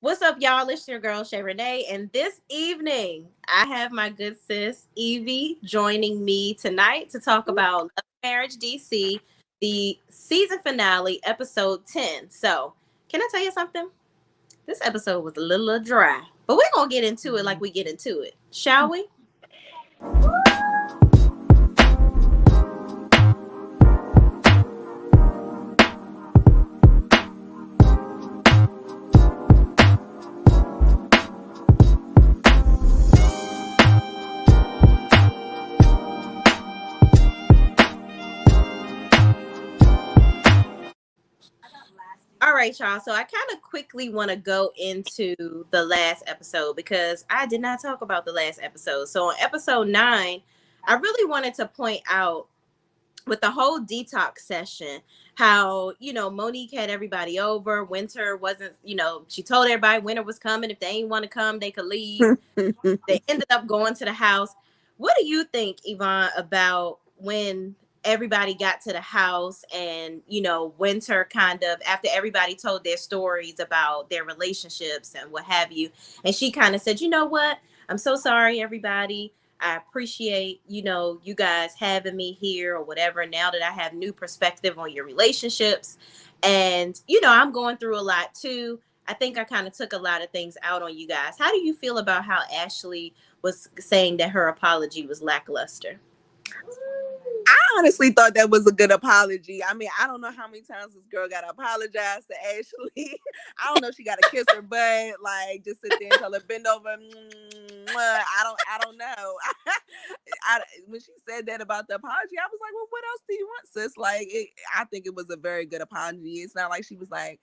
What's up, y'all? It's your girl, Shay Renee. And this evening, I have my good sis, Evie, joining me tonight to talk about Love Marriage DC, the season finale, episode 10. So, can I tell you something? This episode was a little dry, but we're going to get into it like we get into it. Shall we? All right, y'all. So I kind of quickly want to go into the last episode because I did not talk about the last episode. So on episode 9, I really wanted to point out with the whole detox session how, Monique had everybody over. Winter wasn't, she told everybody winter was coming. If they ain't want to come, they could leave. They ended up going to the house. What do you think, Yvonne, about when everybody got to the house and, Winter kind of, after everybody told their stories about their relationships and what have you, and she kind of said, you know what? I'm so sorry, everybody. I appreciate, you guys having me here or whatever. Now that I have new perspective on your relationships and, I'm going through a lot too. I think I kind of took a lot of things out on you guys. How do you feel about how Ashley was saying that her apology was lackluster? I honestly thought that was a good apology. I mean, I don't know how many times this girl got to apologize to Ashley. I don't know if she got to kiss her butt, like just sit there and tell her bend over. I don't know. When she said that about the apology, I was like, well, what else do you want, sis? I think it was a very good apology. It's not like she was like,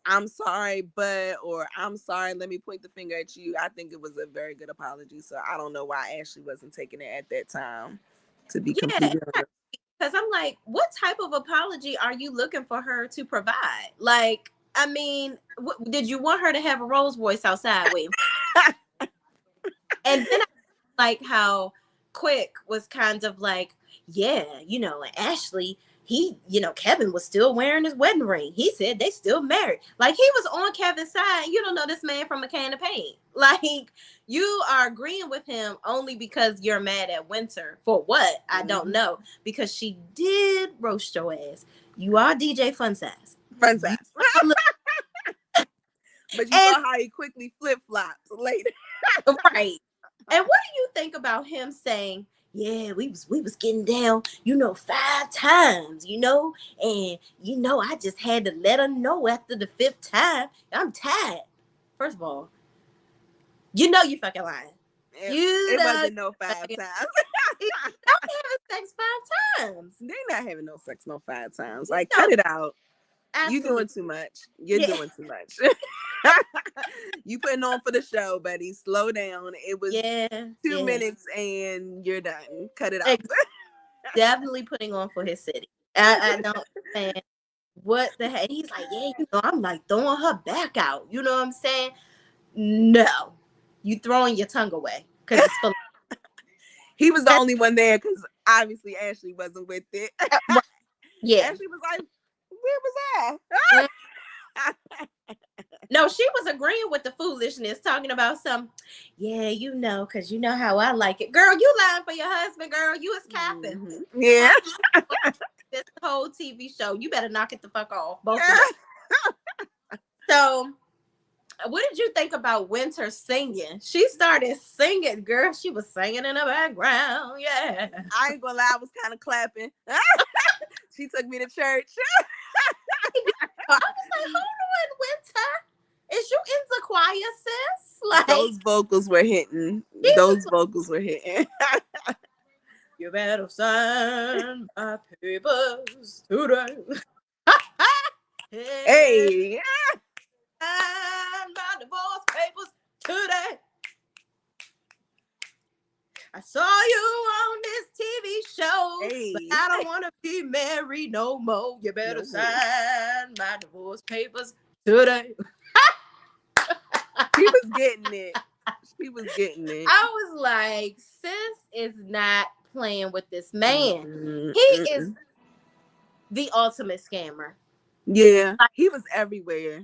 I'm sorry, but, or I'm sorry, let me point the finger at you. I think it was a very good apology. So I don't know why Ashley wasn't taking it at that time, to be completely honest. Because I'm like, what type of apology are you looking for her to provide? Like, I mean, did you want her to have a Rose voice outside waiting? And then I like how Quick was kind of like, yeah, and Ashley, he, Kevin was still wearing his wedding ring. He said they still married. Like, he was on Kevin's side. You don't know this man from a can of paint. Like, you are agreeing with him only because you're mad at Winter. For what? I don't know. Because she did roast your ass. You are DJ Fun Size. Fun Size. But you saw how he quickly flip-flops later. Right. And what do you think about him saying, yeah, we was getting down, 5 times, and, I just had to let her know after the 5th time, I'm tired. First of all, you fucking lying. It wasn't no 5 times. Not having sex 5 times. They're not having no sex no 5 times. Like, cut it out. Absolutely. You're doing too much. You're doing too much. You putting on for the show, buddy. Slow down. It was 2 minutes and you're done. Cut it out. Definitely putting on for his city. I don't understand what the heck. He's like, yeah, I'm like throwing her back out. You know what I'm saying? No, you throwing your tongue away because it's full. He was the only one there because obviously Ashley wasn't with it. Yeah, Ashley was like, where was I? No, she was agreeing with the foolishness, talking about some, because you know how I like it. Girl, you lying for your husband, girl. You is capping. Mm-hmm. Yeah. This whole TV show, you better knock it the fuck off, both of them. So, what did you think about Winter singing? She started singing, girl. She was singing in the background. Yeah. I ain't gonna lie, I was kind of clapping. She took me to church. I was like, hold on, Winter. Is you in the choir, sis? Like, those vocals were hitting. Vocals were hitting. You better sign my papers today. Hey. Sign my divorce papers today. I saw you on this TV show, but I don't want to be married no more. You better sign my divorce papers today. She was getting it. I was like, sis is not playing with this man. He is the ultimate scammer. Yeah, he was everywhere.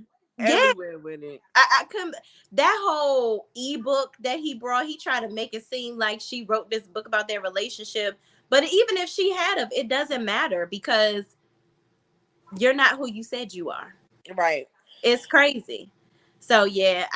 Yeah, everywhere with it. I couldn't. That whole ebook that he brought, he tried to make it seem like she wrote this book about their relationship. But even if she had of, it doesn't matter because you're not who you said you are. Right. It's crazy. So yeah,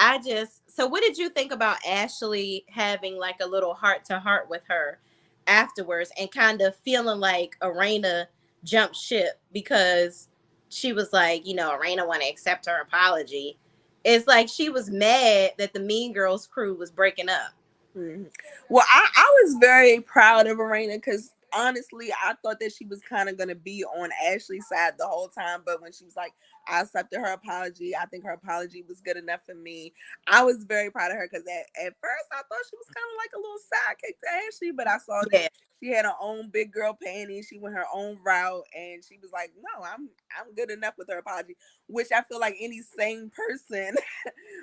so what did you think about Ashley having like a little heart to heart with her afterwards and kind of feeling like Arena jumped ship because she was like, Arena want to accept her apology. It's like she was mad that the Mean Girls crew was breaking up. Mhm. Well, I was very proud of Arena because honestly, I thought that she was kind of going to be on Ashley's side the whole time. But when she was like, I accepted her apology, I think her apology was good enough for me. I was very proud of her because at first I thought she was kind of like a little sidekick to Ashley, but I saw that Yeah, she had her own big girl panties. She went her own route, and she was like, "No, I'm good enough with her apology," which I feel like any sane person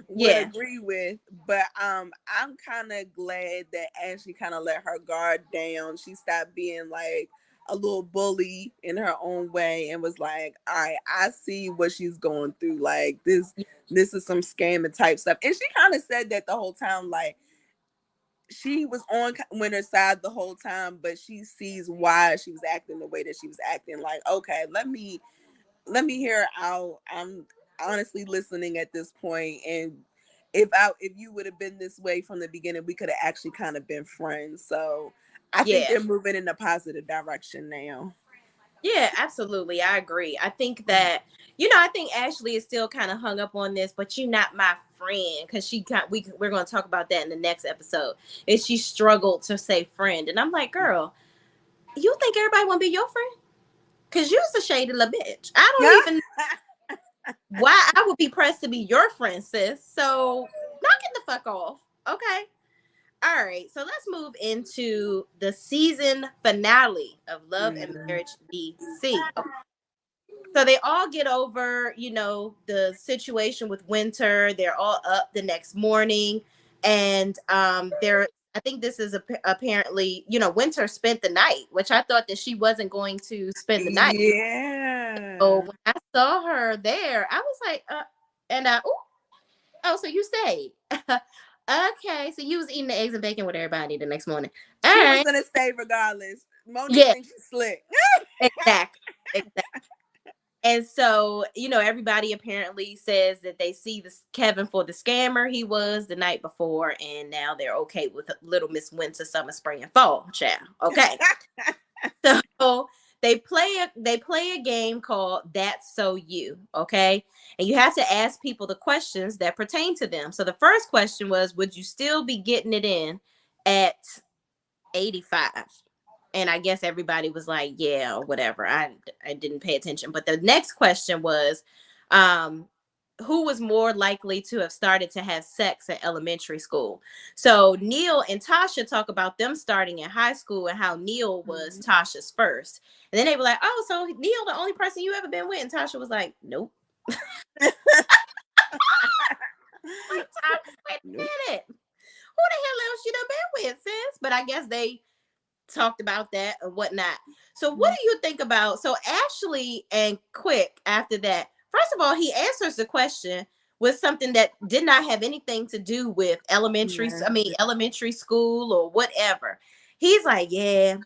would yeah, agree with. But I'm kind of glad that Ashley kind of let her guard down. She stopped being like a little bully in her own way and was like, all right, I see what she's going through. Like this is some scamming type stuff. And she kind of said that the whole time, like she was on Winter's side the whole time, but she sees why she was acting the way that she was acting. Like, okay, let me hear her out. I'm honestly listening at this point, and if you would have been this way from the beginning, we could have actually kind of been friends. So I think yeah. they're moving in a positive direction now. Yeah, absolutely. I agree. I think that, I think Ashley is still kind of hung up on this, but you're not my friend because we're going to talk about that in the next episode. And she struggled to say friend. And I'm like, girl, you think everybody want to be your friend? Because you're a shady little bitch. I don't Yeah. even know why I would be pressed to be your friend, sis. So knock it the fuck off. Okay. All right. So let's move into the season finale of Love and Mm. Marriage DC. So they all get over, the situation with Winter. They're all up the next morning, and they're. I think this is apparently, Winter spent the night, which I thought that she wasn't going to spend the night. So Yeah. when I saw her there, I was like, and oh, so you stayed. Okay, so you was eating the eggs and bacon with everybody the next morning. All She was right, gonna stay regardless. Monique yeah, thinks she's slick. exactly, exactly. And so, everybody apparently says that they see this Kevin for the scammer he was the night before, and now they're okay with Little Miss Winter, Summer, Spring, and Fall. Child. Okay. So they play a game called That's So You. Okay. And you have to ask people the questions that pertain to them. So the first question was, would you still be getting it in at 85? And I guess everybody was like, yeah, or whatever. I didn't pay attention. But the next question was, um, who was more likely to have started to have sex at elementary school? So Neil and Tasha talk about them starting in high school and how Neil was Tasha's first. And then they were like, oh, so Neil the only person you ever been with? And Tasha was like, nope. Like, Tasha, wait Nope. a minute. Who the hell else you done been with, sis? But I guess they talked about that or whatnot. So what do you think about Ashley and Quick after that? First of all, he answers the question with something that did not have anything to do with Yeah. elementary school or whatever. He's like, yeah,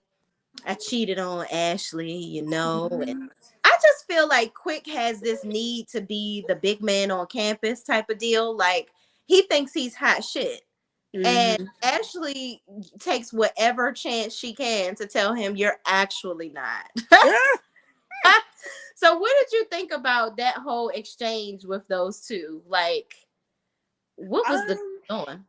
I cheated on Ashley, and I just feel like Quick has this need to be the big man on campus type of deal. Like he thinks he's hot shit. And Mm-hmm. Ashley takes whatever chance she can to tell him you're actually not. So what did you think about that whole exchange with those two? Like, what was the um, going?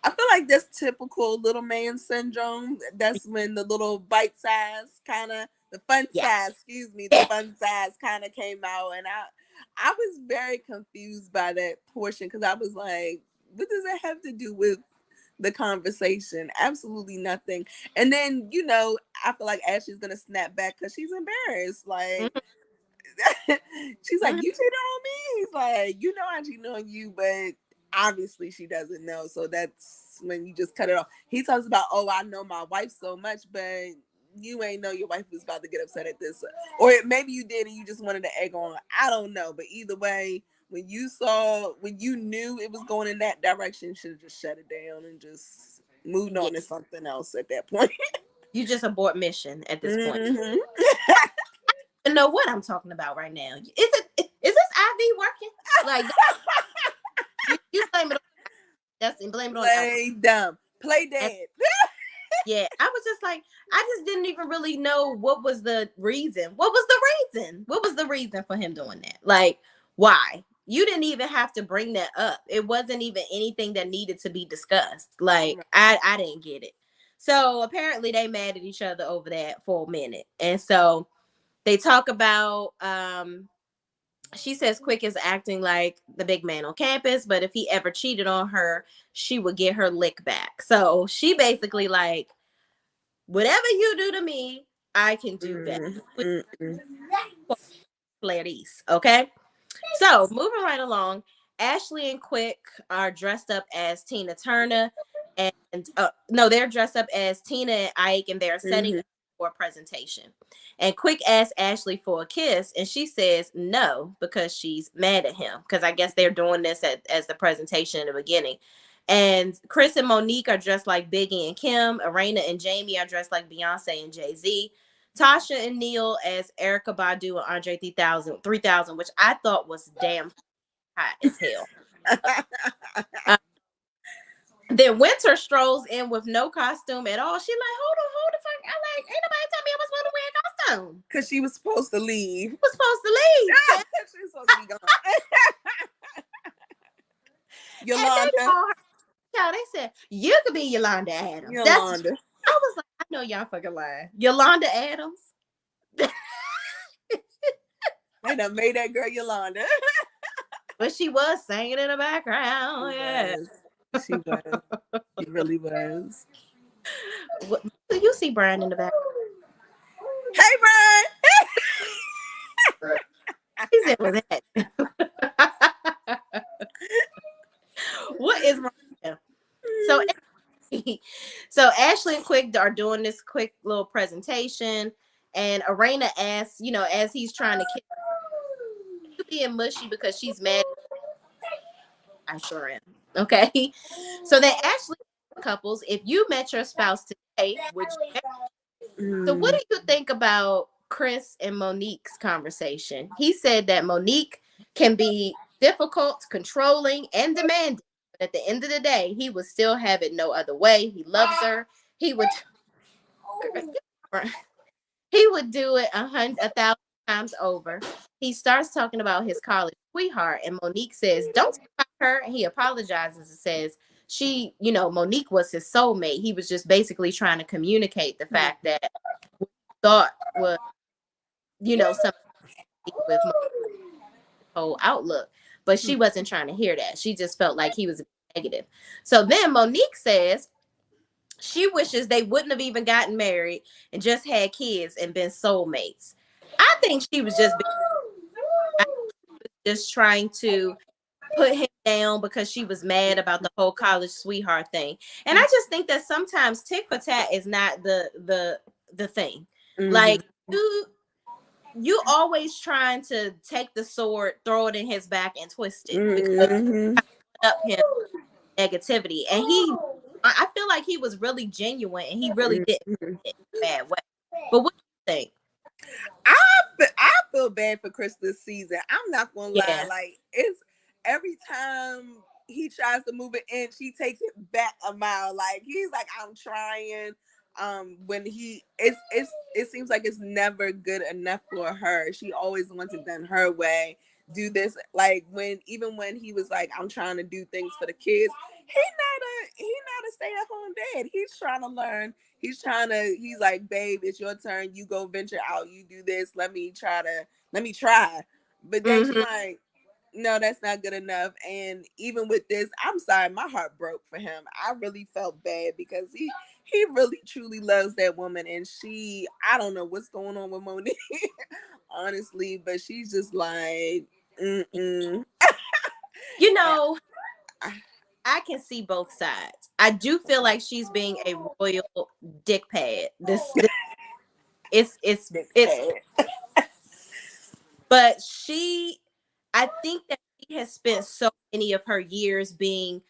I feel like that's typical little man syndrome. That's when the little bite size kind of the fun Yeah. size, excuse me, the Yeah. fun size kind of came out, and I was very confused by that portion because I was like, what does that have to do with the conversation? Absolutely nothing. And then I feel like Ashley's gonna snap back because she's embarrassed. Like Mhm, she's like, mhm. you cheated on me. He's like, I cheated on you, but obviously she doesn't know. So that's when you just cut it off. He talks about, oh, I know my wife so much, but you ain't know your wife was about to get upset at this. Or maybe you did and you just wanted to egg on. I don't know. But either way, when you knew it was going in that direction, you should have just shut it down and just moved Yeah. on to something else at that point. You just abort mission at this point. Mm-hmm. I know what I'm talking about right now. Is this IV working? Like you blame it on that's and blame it on the alcohol. Play dumb. Play And dead. yeah, I was just like, I just didn't even really know what was the reason. What was the reason? What was the reason for him doing that? Like, why? You didn't even have to bring that up. It wasn't even anything that needed to be discussed. Like, I didn't get it. So apparently they mad at each other over that for a minute. And so they talk about she says Quick is acting like the big man on campus, but if he ever cheated on her, she would get her lick back. So she basically like, whatever you do to me, I can do back. Mm-hmm. Ladies, okay? So moving right along, Ashley and Quick are dressed up as Tina Turner, and no, they're dressed up as Tina and Ike, and they're setting Mm-hmm. up for a presentation. And Quick asks Ashley for a kiss, and she says no because she's mad at him. Because I guess they're doing this as the presentation in the beginning. And Chris and Monique are dressed like Biggie and Kim. Arena and Jamie are dressed like Beyonce and Jay-Z. Tasha and Neil as Erica Badu and Andre 3000, which I thought was damn hot as hell. Uh, then Winter strolls in with no costume at all. She like, hold the fuck. I like, ain't nobody tell me I was supposed to wear a costume. Because she was supposed to leave. I was supposed to leave. She was supposed to be gone. Yolanda. And they called her, child, they said, you could be Yolanda Adams. Yolanda. I was like, I know y'all fucking lying. Yolanda Adams. They done made that girl Yolanda. But she was singing in the background. She Yeah. was. She was. She really was. What, do you see Brian in the back? Hey, Brian. He said, "Was that?" What is wrong with him? So Ashley and Quick are doing this quick little presentation, and Arena asks, as he's trying to kiss her, being mushy because she's mad. I sure am. Okay. So they actually couples, if you met your spouse today, which so what do you think about Chris and Monique's conversation? He said that Monique can be difficult, controlling, and demanding. But at the end of the day, he would still have it no other way. He loves her. He would do it 1,000 times over. He starts talking about his college sweetheart, and Monique says, "Don't talk about her." And he apologizes and says, Monique was his soulmate. He was just basically trying to communicate the fact that thought was, something with my whole outlook. But she wasn't trying to hear that. She just felt like he was negative. So then Monique says she wishes they wouldn't have even gotten married and just had kids and been soulmates. I think she was just trying to put him down because she was mad about the whole college sweetheart thing. And I just think that sometimes tit for tat is not the thing. Mm-hmm. Like you always trying to take the sword, throw it in his back, and twist it because up him negativity. And I feel like he was really genuine, and he really didn't in a bad way. But what do you think? I feel bad for Chris this season. I'm not gonna lie. Like, it's every time he tries to move an inch, he takes it back a mile. Like, he's like, I'm trying. When it seems like it's never good enough for her. She always wants it done her way. Do this, like, when he was like, I'm trying to do things for the kids. He's not a stay-at-home dad. He's trying to learn. He's like, babe, it's your turn. You go venture out. You do this. Let me try. But then she's like, no, that's not good enough. And even with this, I'm sorry, my heart broke for him. I really felt bad because he really truly loves that woman. And I don't know what's going on with Monique, honestly, but she's just like, I can see both sides. I do feel like she's being a royal dick pad. It's but I think that she has spent so many of her years being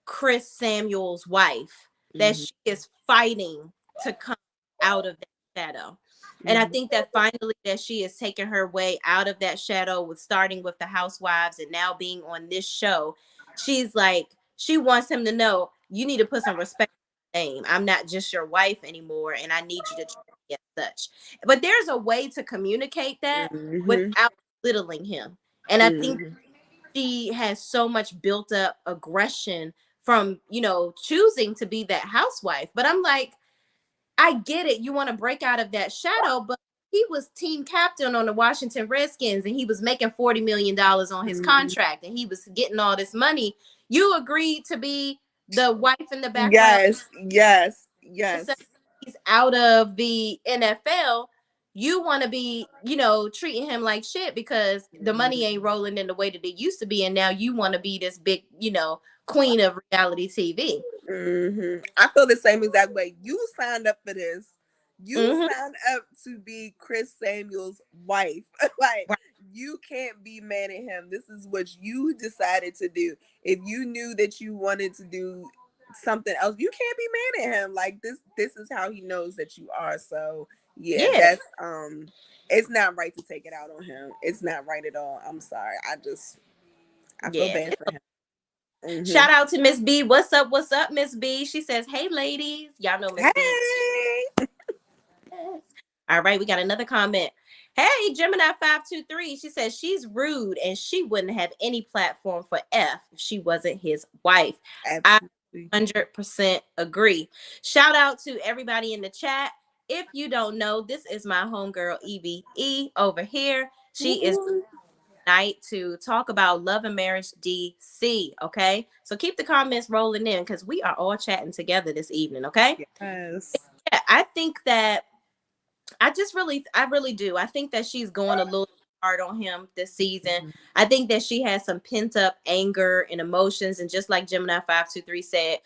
Chris Samuel's wife that Mhm. she is fighting to come out of that shadow. And I Mhm. think that finally that she is taking her way out of that shadow with starting with the housewives and now being on this show. She's like, she wants him to know you need to put some respect on my name. I'm not just your wife anymore, and I need you to treat me as such. But there's a way to communicate that Mhm. without belittling him. And I think Mhm. she has so much built up aggression from, choosing to be that housewife. But I'm like, I get it. You want to break out of that shadow, but he was team captain on the Washington Redskins and he was making $40 million on his Mhm. contract and he was getting all this money. You agreed to be the wife in the background. Yes, yes, So yes. he's out of the NFL. You want to be, treating him like shit because the money ain't rolling in the way that it used to be. And now you want to be this big, queen of reality TV. I feel the same exact way. You signed up for this. You Hmm. signed up to be Chris Samuel's wife. Like, Right. you can't be mad at him. This is what you decided to do. If you knew that you wanted to do something else, you can't be mad at him. Like, this is how he knows that you are. So yeah, Yeah. that's it's not right to take it out on him. It's not right at all. I'm sorry. I feel Yeah. bad for him. Shout out to Miss B. What's up? What's up, Miss B? She says, "Hey, ladies, y'all know Miss B." Hey. Yes. All right, we got another comment. Hey, Gemini 523. She says she's rude and she wouldn't have any platform for F if she wasn't his wife. I Absolutely. 100% agree. Shout out to everybody in the chat. If you don't know, this is my homegirl EBE over here. She is Woo. night to talk about love and marriage DC. Okay, so keep the comments rolling in because we are all chatting together this evening. Okay, Yes. yeah, I think that I really do. I think that she's going a little hard on him this season. Mhm. I think that she has some pent up anger and emotions, and just like Gemini 523 said,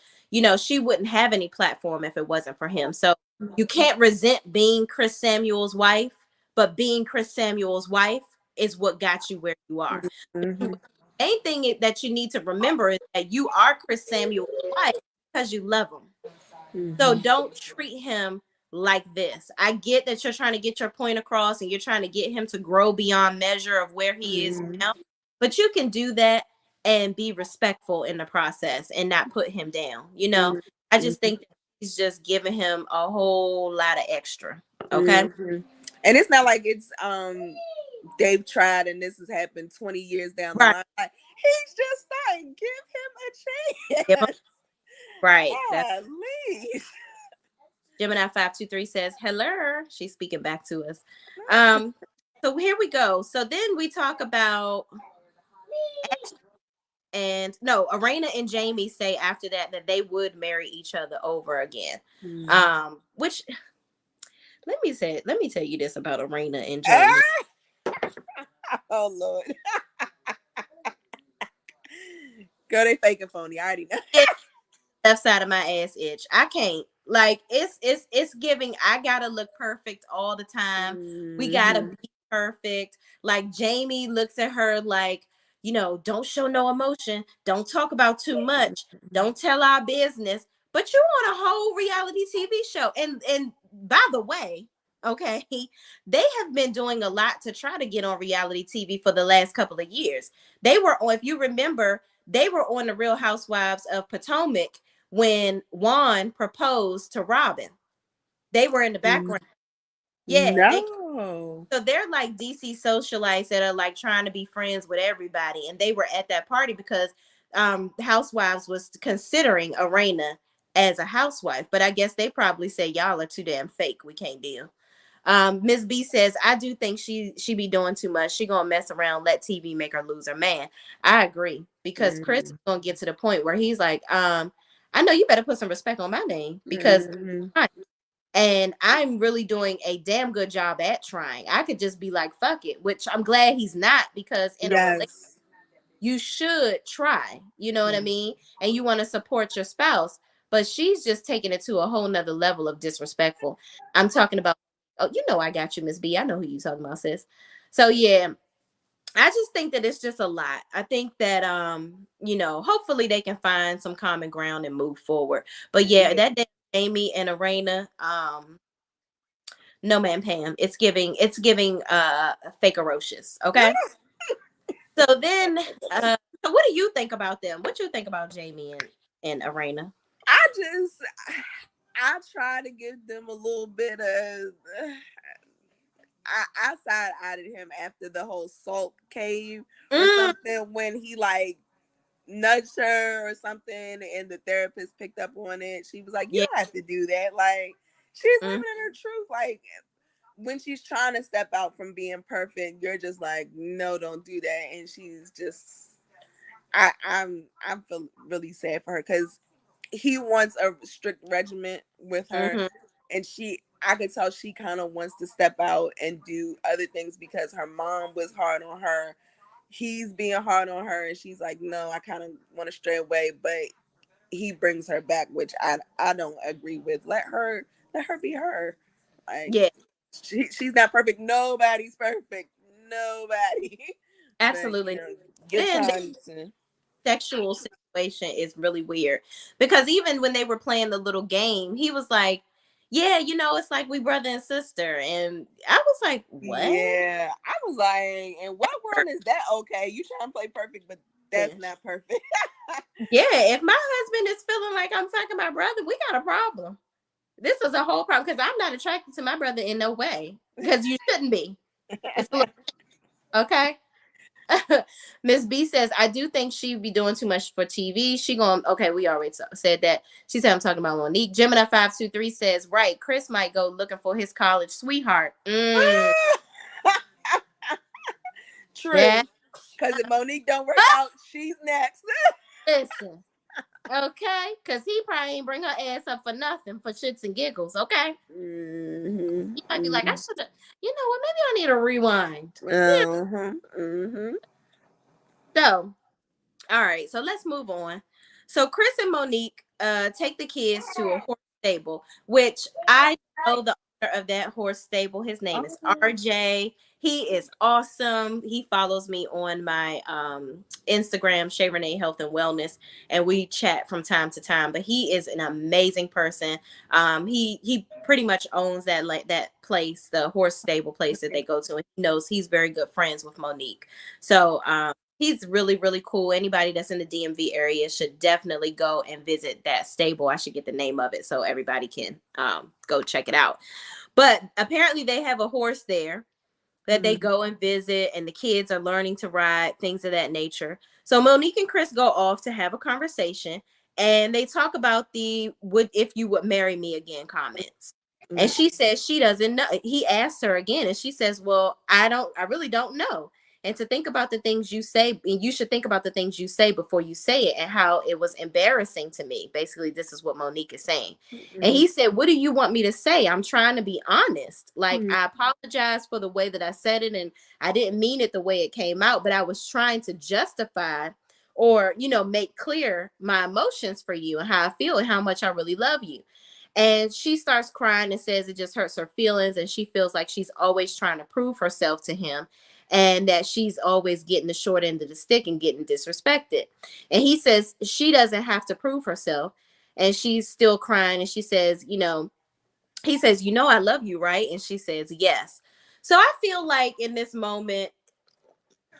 she wouldn't have any platform if it wasn't for him. So you can't resent being Chris Samuel's wife, but being Chris Samuel's wife is what got you where you are. Mhm. Main thing that you need to remember is that you are Chris Samuel's wife because you love him. So Mhm. don't treat him like this. I get that you're trying to get your point across and you're trying to get him to grow beyond measure of where he is Mhm. now, but you can do that and be respectful in the process and not put him down. I just Mhm. think that he's just giving him a whole lot of extra. Okay. Mhm. And it's not like it's they've tried and this has happened 20 years down the Right. line. Like, he's just starting. Give him Give a him- chance. Right. That's At least. Gemini 523 says, hello. She's speaking back to us. Um, so here we go. So then we talk about and no, Arena and Jamie say after that they would marry each other over again. Which let me tell you this about Arena and Jamie. Ah! Oh Lord. Girl, they fake and phony. I already know. Left side of my ass itch. I can't. Like it's giving. I gotta look perfect all the time. We gotta Mhm. be perfect. Like Jamie looks at her like, don't show no emotion. Don't talk about too much. Don't tell our business. But you want a whole reality TV show. And by the way, okay, they have been doing a lot to try to get on reality TV for the last couple of years. They were on, if you remember, they were on the Real Housewives of Potomac when Juan proposed to Robin. They were in the background. Yeah, No. so they're like DC socialites that are like trying to be friends with everybody. And they were at that party because Housewives was considering Arena as a housewife. But I guess they probably said y'all are too damn fake. We can't deal. Miss B says, I do think she be doing too much. She gonna mess around, let TV make her lose her man. I agree because Chris is Mhm. gonna get to the point where he's like, I know you better put some respect on my name because Mhm. and I'm really doing a damn good job at trying. I could just be like, fuck it, which I'm glad he's not because in a relationship, Yes. you should try, you know what I mean? And you want to support your spouse, but she's just taking it to a whole nother level of disrespectful. I'm talking about, oh, I got you, Miss B. I know who you talking about, sis. So yeah, I just think that it's just a lot. I think that hopefully they can find some common ground and move forward. But yeah, Yeah. that day, Amy and Arena, no man Pam. It's giving fake ferocious. Okay. So then so what do you think about them? What you think about Jamie and Arena? I just, I try to give them a little bit of. I side eyed him after the whole salt cave or Mm, something when he like nudged her or something, and the therapist picked up on it. She was like, "You yeah. don't have to do that." Like she's Mm, living in her truth. Like when she's trying to step out from being perfect, you're just like, "No, don't do that." And she's just, I feel really sad for her because he wants a strict regiment with her, mm-hmm. and I could tell she kind of wants to step out and do other things because her mom was hard on her. He's being hard on her, and she's like, no, I kind of want to stray away, but he brings her back, which I don't agree with. Let her be her. Like Yeah, she's not perfect. Nobody's perfect. Nobody. But absolutely. give And time to. sexual situation is really weird because even when they were playing the little game, he was like, "Yeah, it's like we brother and sister," and I was like, "What?" Yeah, I was like, in what world is that okay? You trying to play perfect, but that's not perfect. Yeah, if my husband is feeling like I'm fucking my brother, we got a problem. This is a whole problem because I'm not attracted to my brother in no way because you shouldn't be. It's a little, okay. Miss B says, I do think she'd be doing too much for TV. She going, okay, we already said that. She said, I'm talking about Monique. Gemini 523 says, right, Chris might go looking for his college sweetheart. That, True. Because if Monique don't work out, she's next. listen, okay? Because he probably ain't bring her ass up for nothing, for shits and giggles, okay? Mm-hmm. You might be like, I Mm-hmm. should have, you know what, maybe I need a rewind. Uh-huh. Mm-hmm. So, all right, so let's move on. So Chris and Monique take the kids to a horse stable, which I know the owner of that horse stable. His name is Oh. RJ. He is awesome. He follows me on my Instagram, Shay Renee Health and Wellness, and we chat from time to time. But he is an amazing person. He pretty much owns that place, the horse stable place that they go to, and he knows he's very good friends with Monique. So he's really, really cool. Anybody that's in the DMV area should definitely go and visit that stable. I should get the name of it so everybody can go check it out. But apparently, they have a horse there that they Mm-hmm. go and visit, and the kids are learning to ride, things of that nature. So Monique and Chris go off to have a conversation, and they talk about the "would if you would marry me again" comments. And she says she doesn't know. He asks her again, and she says, "Well, I really don't know." And to think about the things you say, and you should think about the things you say before you say it, and how it was embarrassing to me. Basically, this is what Monique is saying. And Mm-hmm. he said, what do you want me to say? I'm trying to be honest. Like, Mm-hmm. I apologize for the way that I said it, and I didn't mean it the way it came out, but I was trying to justify or, make clear my emotions for you and how I feel and how much I really love you. And she starts crying and says it just hurts her feelings. And she feels like she's always trying to prove herself to him and that she's always getting the short end of the stick and getting disrespected. And he says she doesn't have to prove herself. And she's still crying. And she says, he says, I love you, right? And she says, yes. So I feel like in this moment,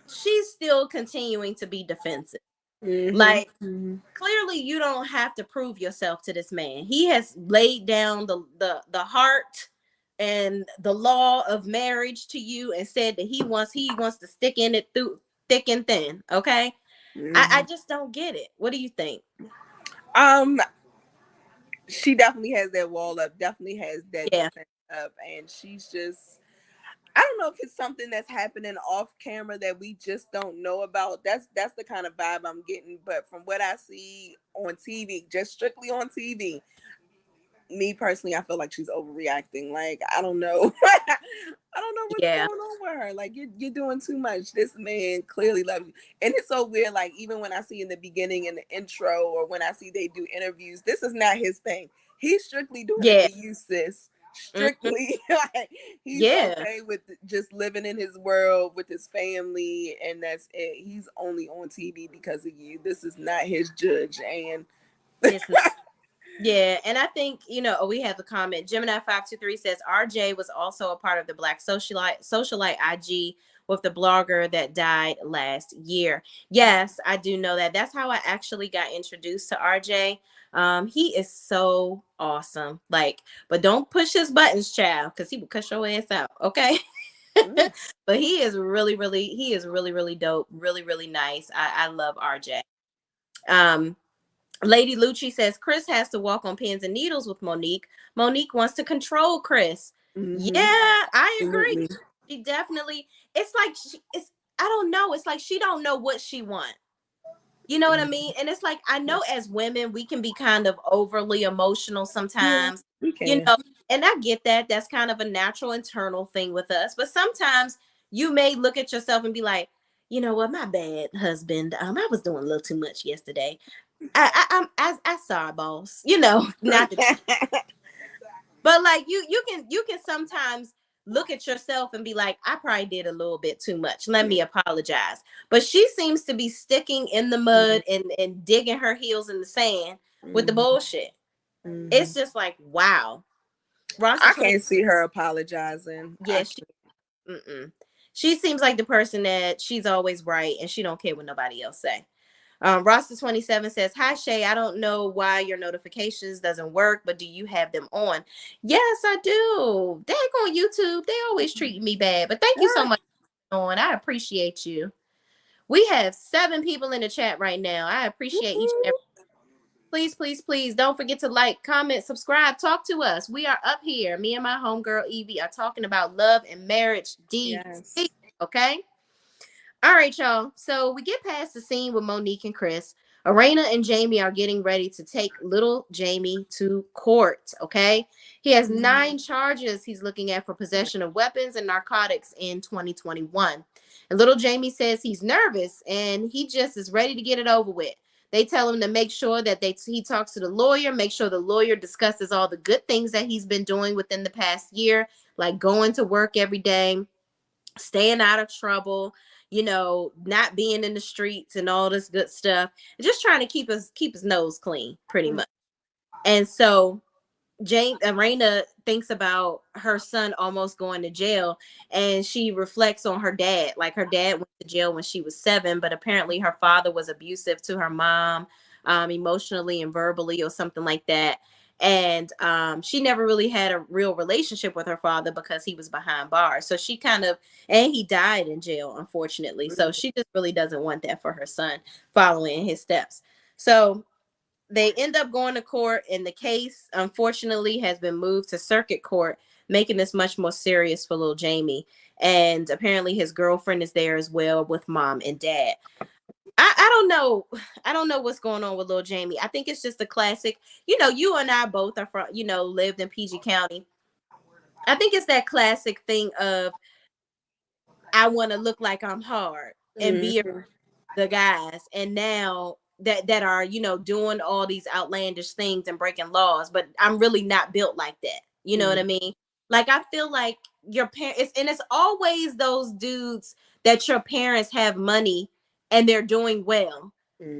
she's still continuing to be defensive. Like, Mm-hmm. clearly you don't have to prove yourself to this man. He has laid down the heart and the law of marriage to you and said that he wants to stick in it through thick and thin. Okay. I Mm-hmm. just don't get it. What do you think? Um, she definitely has that wall up, definitely has that Yeah. defense up, and she's just, I don't know if it's something that's happening off camera that we just don't know about. That's the kind of vibe I'm getting. But from what I see on TV, just strictly on TV, me personally, I feel like she's overreacting. Like I don't know, I don't know what's Yeah. going on with her. Like you're doing too much. This man clearly loves you, and it's so weird. Like even when I see in the beginning in the intro, or when I see they do interviews, this is not his thing. He's strictly doing it Yeah. for you, sis. Mhm. strictly like he's Yeah. okay with just living in his world with his family, and that's it. He's only on TV because of you. This is not his judge, and It's not. Yeah, and I think we have a comment. Gemini 523 says RJ was also a part of the Black socialite IG with the blogger that died last year. Yes, I do know that. That's how I actually got introduced to RJ. He is so awesome. Like, but don't push his buttons, child, because he will cut your ass out. Okay. mm, But he is really dope, really, really nice. I love RJ. Um, Lady Lucci says Chris has to walk on pins and needles with Monique. Monique wants to control Chris. Yeah, mm-hmm, I agree. absolutely. She definitely. It's like it's. I don't know. It's like she don't know what she wants. You know what I mean? And it's like I know as women we can be kind of overly emotional Yeah, sometimes. we You can. know, and I get that. That's kind of a natural internal thing with us. But sometimes you may look at yourself and be like, you know what, my bad, husband. I was doing a little too much yesterday. I saw boss, not that, but like you can sometimes look at yourself and be like, I probably did a little bit too much. Let me apologize. But she seems to be sticking in the mud and digging her heels in the sand with the Mm-hmm. bullshit. Mm-hmm. It's just like, wow. Ross the I 20, can't see her apologizing. yeah, mm-mm. She seems like the person that she's always right and she don't care what nobody else say. Roster27 says, Hi Shay, I don't know why your notifications doesn't work, but do you have them on? Yes, I do. They on YouTube. They always treating me bad. But thank you so much for on. I appreciate you. We have 7 people in the chat right now. I appreciate each and every. Please, please, please don't forget to like, comment, subscribe, talk to us. We are up here. Me and my homegirl Evie are talking about love and marriage deep. Yes. Okay. All right, y'all. So we get past the scene with Monique and Chris. Arena and Jamie are getting ready to take little Jamie to court. Okay. He has 9 charges he's looking at for possession of weapons and narcotics in 2021. And little Jamie says he's nervous and he just is ready to get it over with. They tell him to make sure that he talks to the lawyer, make sure the lawyer discusses all the good things that he's been doing within the past year, like going to work every day, staying out of trouble, not being in the streets and all this good stuff. Just trying to keep his nose clean, pretty much. And so Jane Arena thinks about her son almost going to jail, and she reflects on her dad. Like her dad went to jail when she was 7, but apparently her father was abusive to her mom, emotionally and verbally, or something like that. And she never really had a real relationship with her father because he was behind bars. So she and he died in jail, unfortunately. So she just really doesn't want that for her son, following in his steps. So they end up going to court, and the case unfortunately has been moved to circuit court, making this much more serious for little Jamie. And apparently his girlfriend is there as well with mom and dad. I don't know what's going on with little Jamie. I think it's just a classic. You and I both are from, lived in PG County. I think it's that classic thing of, I want to look like I'm hard and be Mm-hmm. the guys, and now that are doing all these outlandish things and breaking laws, but I'm really not built like that. You know what I mean? Like, I feel like your parents, and it's always those dudes that your parents have money and they're doing well,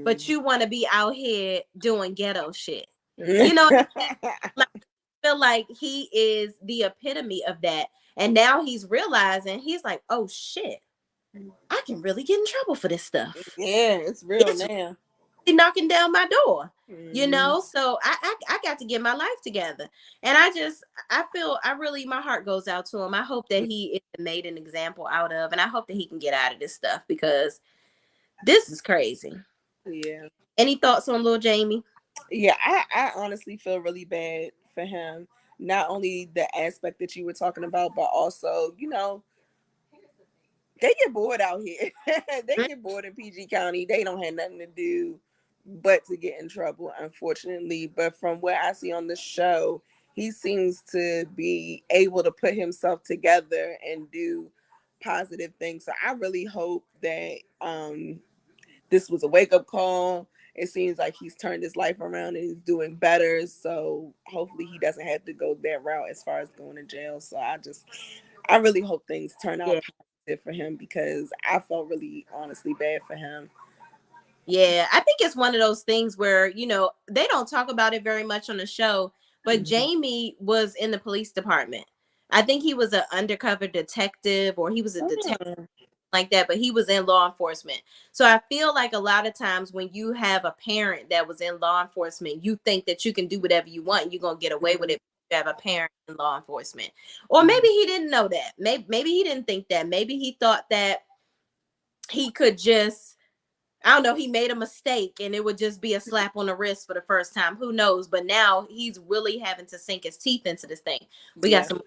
but you want to be out here doing ghetto shit. You know what I mean? Like, I feel like he is the epitome of that, and now he's realizing, he's like, oh shit, I can really get in trouble for this stuff. Yeah, it's real It's now. really knocking down my door. Mm-hmm. So I got to get my life together. And I feel my heart goes out to him. I hope that he is made an example out of, and I hope that he can get out of this stuff, because this is crazy. Yeah. Any thoughts on little Jamie? Yeah, I honestly feel really bad for him. Not only the aspect that you were talking about, but also, they get bored out here. They get bored in PG County. They don't have nothing to do but to get in trouble, unfortunately. But from what I see on the show, he seems to be able to put himself together and do positive things. So I really hope that this was a wake up call, it seems like he's turned his life around and he's doing better. So hopefully he doesn't have to go that route as far as going to jail. So I really hope things turn out Yeah. positive for him, because I felt really honestly bad for him. Yeah, I think it's one of those things where, they don't talk about it very much on the show, but Mm-hmm. Jamie was in the police department. I think he was an undercover detective, or he was a detective Oh, like that, but he was in law enforcement. So I feel like a lot of times when you have a parent that was in law enforcement, you think that you can do whatever you want and you're going to get away with it. You have a parent in law enforcement. Or maybe he didn't know that. Maybe he didn't think that. Maybe he thought that he could just, I don't know, he made a mistake and it would just be a slap on the wrist for the first time. Who knows? But now he's really having to sink his teeth into this thing. We got yeah. some.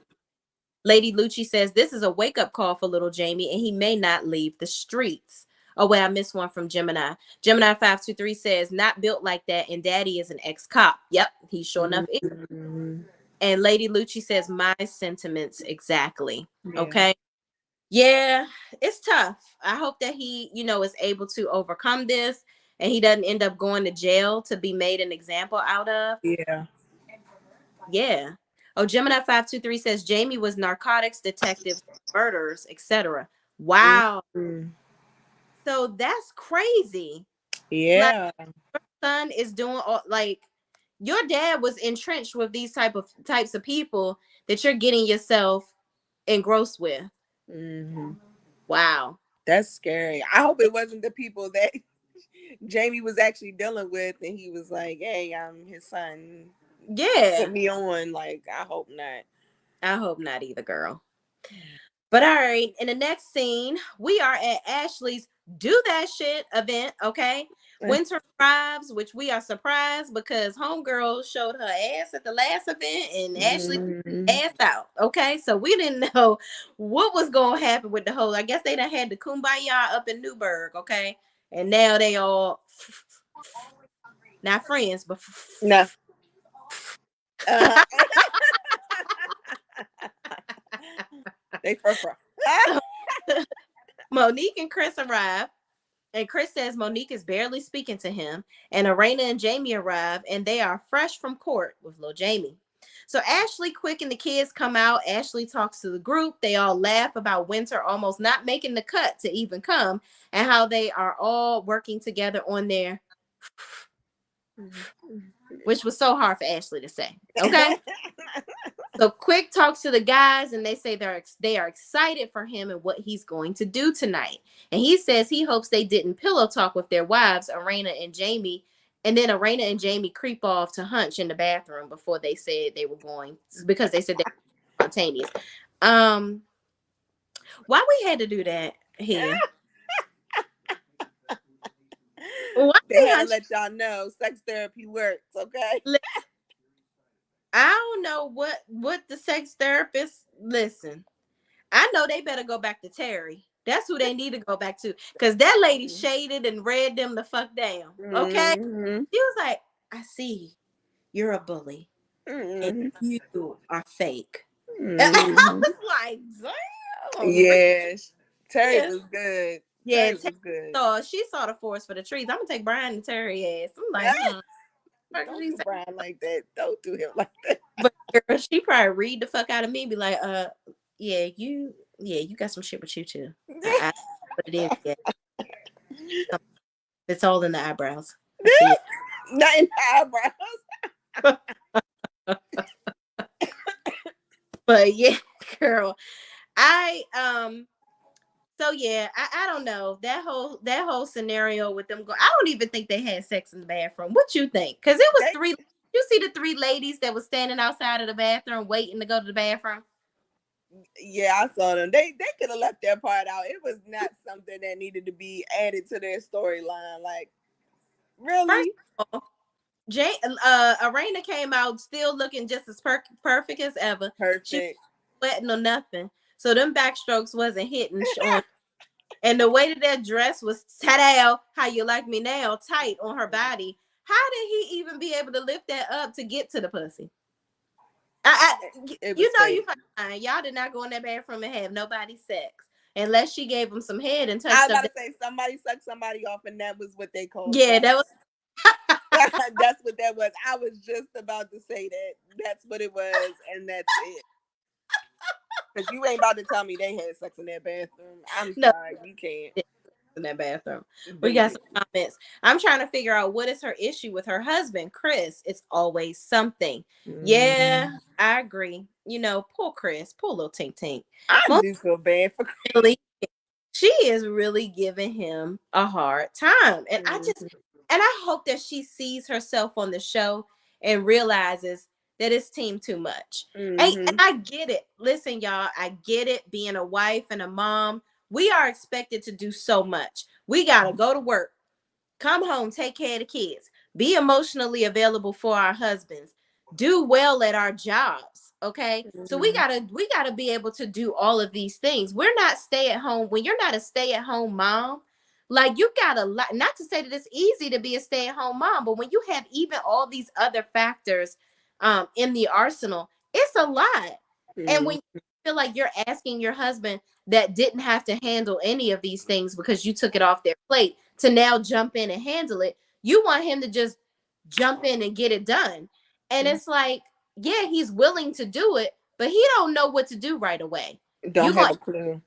Lady Lucci says this is a wake-up call for little Jamie, and he may not leave the streets. Oh, wait, I missed one from Gemini. Gemini 523 says, not built like that, and daddy is an ex-cop. Yep, he sure enough is. Mm-hmm. And Lady Lucci says, my sentiments exactly. Yeah. Okay. Yeah, it's tough. I hope that he, is able to overcome this and he doesn't end up going to jail to be made an example out of. Yeah. Yeah. Oh, Gemini 523 says Jamie was narcotics detectives, murders, etc. Wow. Mm-hmm. So that's crazy. Like, Yeah. son is doing all, like, your dad was entrenched with these types of people that you're getting yourself engrossed with. Mm-hmm. Wow. That's scary. I hope it wasn't the people that Jamie was actually dealing with, and he was like, "Hey, I'm his son. Yeah. Put me on." Like, I hope not. I hope not either, girl. But all right, in the next scene, we are at Ashley's Do That Shit event, okay? Winter arrives, which we are surprised because Homegirl showed her ass at the last event and Ashley Mm-hmm. ass out, okay? So we didn't know what was going to happen with the whole, I guess they done had the Kumbaya up in Newburgh, okay? And now they all, not friends, but No. Uh, they fur. Monique and Chris arrive. And Chris says Monique is barely speaking to him. And Arena and Jamie arrive, and they are fresh from court with little Jamie. So Ashley, Quick, and the kids come out. Ashley talks to the group. They all laugh about Winter almost not making the cut to even come, and how they are all working together on their, which was so hard for Ashley to say. Okay. So Quick talks to the guys and they say they are excited for him and what he's going to do tonight. And he says he hopes they didn't pillow talk with their wives, Arena and Jamie. And then Arena and Jamie creep off to hunch in the bathroom before they said they were going, because they said they were spontaneous. Why we had to do that here? Why They we had to hunch? let y'all know sex therapy works, okay? I don't know what the sex therapist, listen. I know they better go back to Terry. That's who they need to go back to. Because that lady shaded and read them the fuck down. Okay? Mm-hmm. She was like, I see you're a bully. And Mm-hmm. you are fake. I Mm-hmm. was like, damn. Yeah. Terry Yeah. was good. Yeah, Terry was good. she saw the forest for the trees. I'm gonna take Brian and Terry ass. I'm like, fuck did Don't she do say? Brian like that. Don't do him like that. But girl, she probably read the fuck out of me and be like, you got some shit with you too. I what it is, yeah. It's all in the eyebrows. I see it. Not in the eyebrows. But yeah, girl. I so yeah, I don't know. That whole scenario with them I don't even think they had sex in the bathroom. What you think? Because it was They, three, you see the three ladies that was standing outside of the bathroom waiting to go to the bathroom? yeah, I saw them. They could have left that part out. It was not something that needed to be added to their storyline. Like, First really? of all, Arena came out still looking just as perfect as ever. She Perfect. was sweating or nothing. So them backstrokes wasn't hitting on. And the way that dress was ta how you like me now, tight on her body. How did he even be able to lift that up to get to the pussy? It was You know you fake. fine. Y'all did not go in that bathroom and have nobody sex unless she gave him some head and I touched was up. about to say somebody sucked somebody off, and that was what they called Yeah, that was sex. That's what that was. I was just about to say that. That's what it was, and that's it. Because you ain't about to tell me they had sex in that bathroom. I'm No, sorry, you can't. in that bathroom. We got Baby. some comments. I'm trying to figure out what is her issue with her husband, Chris. It's always something. Yeah, Mm. I agree. You know, poor Chris, poor little Tink Tink. I Most do feel bad for. really, she is really giving him a hard time. And I hope that she sees herself on the show and realizes that it's team too much. And Mm-hmm. I get it. Listen, y'all, I get it. Being a wife and a mom, we are expected to do so much. We got to go to work, come home, take care of the kids, be emotionally available for our husbands, do well at our jobs. Okay. So Mm-hmm. we gotta be able to do all of these things. We're not stay at home. When you're not a stay at home mom, like you gotta, not to say that it's easy to be a stay at home mom, but when you have even all these other factors in the arsenal, it's a lot. And when you feel like you're asking your husband that didn't have to handle any of these things because you took it off their plate to now jump in and handle it, you want him to just jump in and get it done. And Mm-hmm. it's like, yeah, he's willing to do it, but he don't know what to do right away. Don't You have going a clue.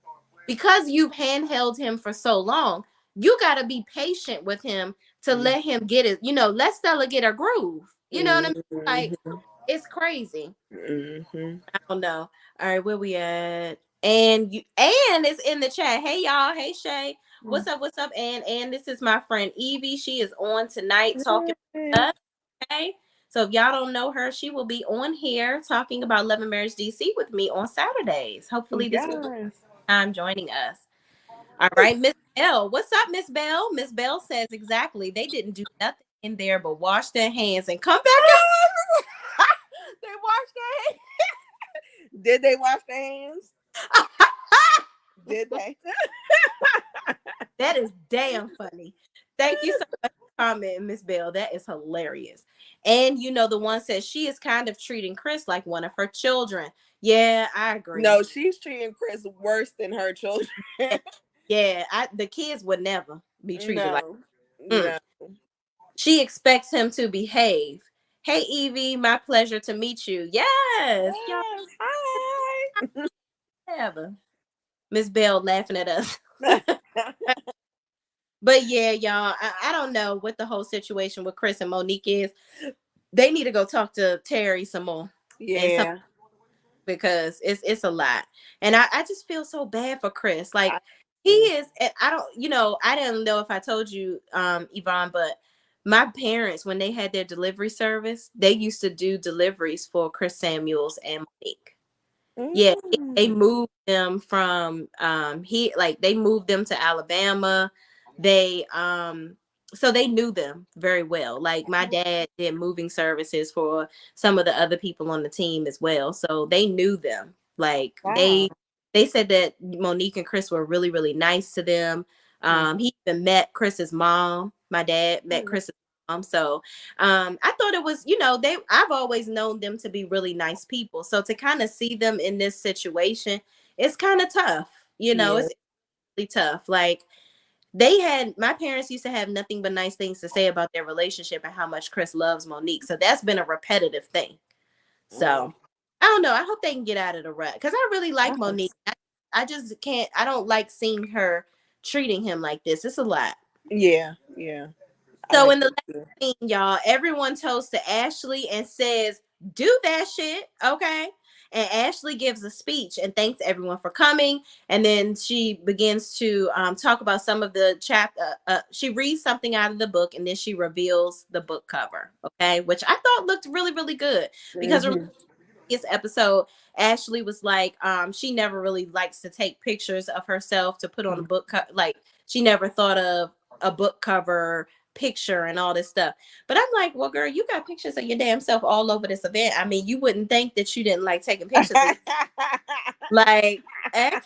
because you've handheld him for so long, you got to be patient with him to let him get it. You know, let Stella get her groove. You know what I mean? Like, Mm-hmm. it's crazy. Mm-hmm. I don't know. All right, where we at? And is in the chat. Hey y'all. Hey Shay. What's up? What's up? And this is my friend Evie. She is on tonight talking with us. Okay. So if y'all don't know her, she will be on here talking about Love and Marriage DC with me on Saturdays. Hopefully this will be Yes. time joining us. All right, Miss Bell. What's up, Miss Bell? Miss Bell says exactly. They didn't do nothing in there but wash their hands and come back They washed their hands. Did they wash their hands? out. Did they? That is damn funny. Thank you so much for commenting, Miss Bell. That is hilarious. And you know, the one says she is kind of treating Chris like one of her children. Yeah, I agree. No, she's treating Chris worse than her children. Yeah, the kids would never be treated like. No, Mm. no. She expects him to behave. Hey, Evie, my pleasure to meet you. Yes, y'all Yes, hi. ever. Miss Bell laughing at us. But yeah, y'all, I don't know what the whole situation with Chris and Monique is. They need to go talk to Terry some more and some Yeah. because it's a lot. And I just feel so bad for Chris. Like I, he is I don't, you know, I didn't know if I told you, Yvonne, but my parents, when they had their delivery service, they used to do deliveries for Chris Samuels and Monique. Yeah, they mm, moved them from they moved them to Alabama. They so they knew them very well. Like my dad did moving services for some of the other people on the team as well. So they knew them. Like wow. they said that Monique and Chris were really, really nice to them. Mm, He even met Chris's mom. My dad met mm, Chris's mom. So I thought it was, you know, I've always known them to be really nice people. So to kind of see them in this situation, it's kind of tough. You know, yeah. it's really tough. Like they had my parents used to have nothing but nice things to say about their relationship and how much Chris loves Monique. So that's been a repetitive thing. Mm, So I don't know. I hope they can get out of the rut because I really like Monique. yes. I just can't. I don't like seeing her treating him like this. It's a lot. Yeah. Yeah. I So in the agree last too. scene, y'all, everyone toasts to Ashley and says, "Do that shit, okay?" And Ashley gives a speech and thanks everyone for coming. And then she begins to talk about some of the chapter. She reads something out of the book and then she reveals the book cover, okay? Which I thought looked really, really good because Hmm. this episode, Ashley was like, she never really likes to take pictures of herself to put on a book like she never thought of a book cover picture and all this stuff. But I'm like, well, girl, you got pictures of your damn self all over this event. I mean, you wouldn't think that you didn't like taking pictures of like, okay,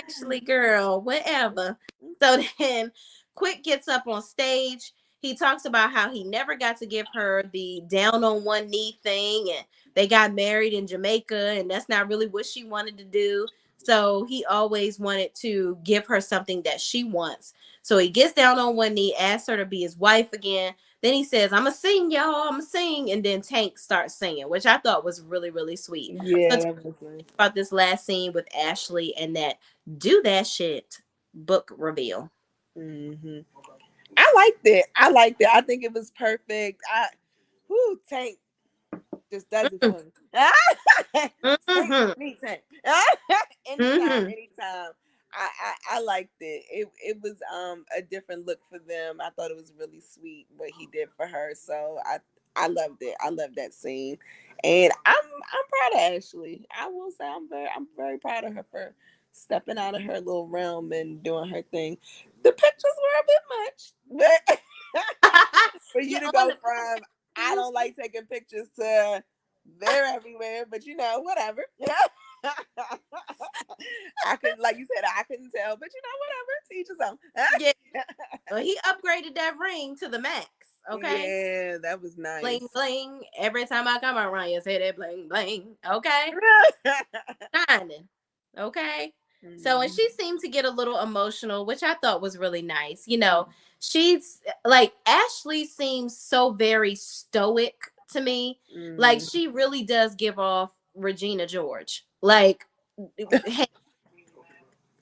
actually, girl, whatever. So then Quick gets up on stage. He talks about how he never got to give her the down on one knee thing, and they got married in Jamaica, and that's not really what she wanted to do. So he always wanted to give her something that she wants. So he gets down on one knee, asks her to be his wife again. Then he says, "I'm gonna sing, y'all. I'm gonna sing," and then Tank starts singing, which I thought was really, really sweet. So Yeah, talk that was nice. about this last scene with Ashley and that "Do That Shit" book reveal. Hmm. I liked it. I liked it. I think it was perfect. Tank just does it Mm-hmm. for me. Sing Mm-hmm. for me, Tank. Anytime, Mm-hmm. anytime. I liked it. It was a different look for them. I thought it was really sweet what he did for her. So I loved it. I loved that scene. And I'm proud of Ashley. I will say I'm very proud of her for stepping out of her little realm and doing her thing. The pictures were a bit much, but for you Yeah, to on go the from I don't like taking pictures to they're everywhere, but whatever. I couldn't, like you said, I couldn't tell, but whatever. Teach his own. yeah, well, he upgraded that ring to the max. Okay, Yeah, that was bling nice. bling. Every time I come around, you say that bling bling. Okay, shining. Okay. So, and Mhm. she seemed to get a little emotional, which I thought was really nice. She's like, Ashley seems so very stoic to me. Like, Mhm. she really does give off Regina George. Like, hey,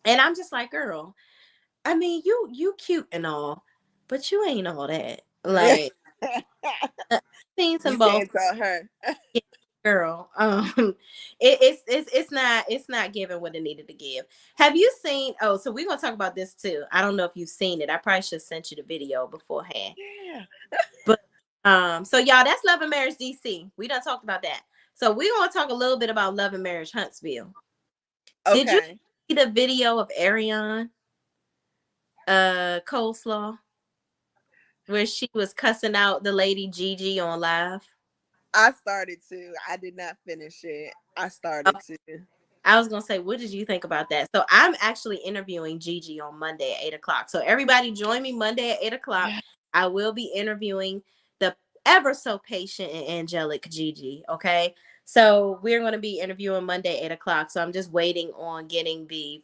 and I'm just like, girl, I mean, you cute and all, but you ain't all that. Like, seen some You both. can't tell her. Yeah, girl. It's not giving what it needed to give. Have you seen? Oh, so we're gonna talk about this too. I don't know if you've seen it. I probably should have sent you the video beforehand. Yeah. But so y'all, that's Love and Marriage DC. We done talked about that. So we're gonna talk a little bit about Love and Marriage Huntsville. Did you Okay. see the video of Ariane Coleslaw where she was cussing out the lady Gigi on live? I started to. I did not finish it. I started to. I was gonna say, what did you think about that? So I'm actually interviewing Gigi on Monday at 8 o'clock. So everybody join me Monday at 8 o'clock. I will be interviewing the ever so patient and angelic Gigi. Okay. So we're gonna be interviewing Monday 8 o'clock. So I'm just waiting on getting the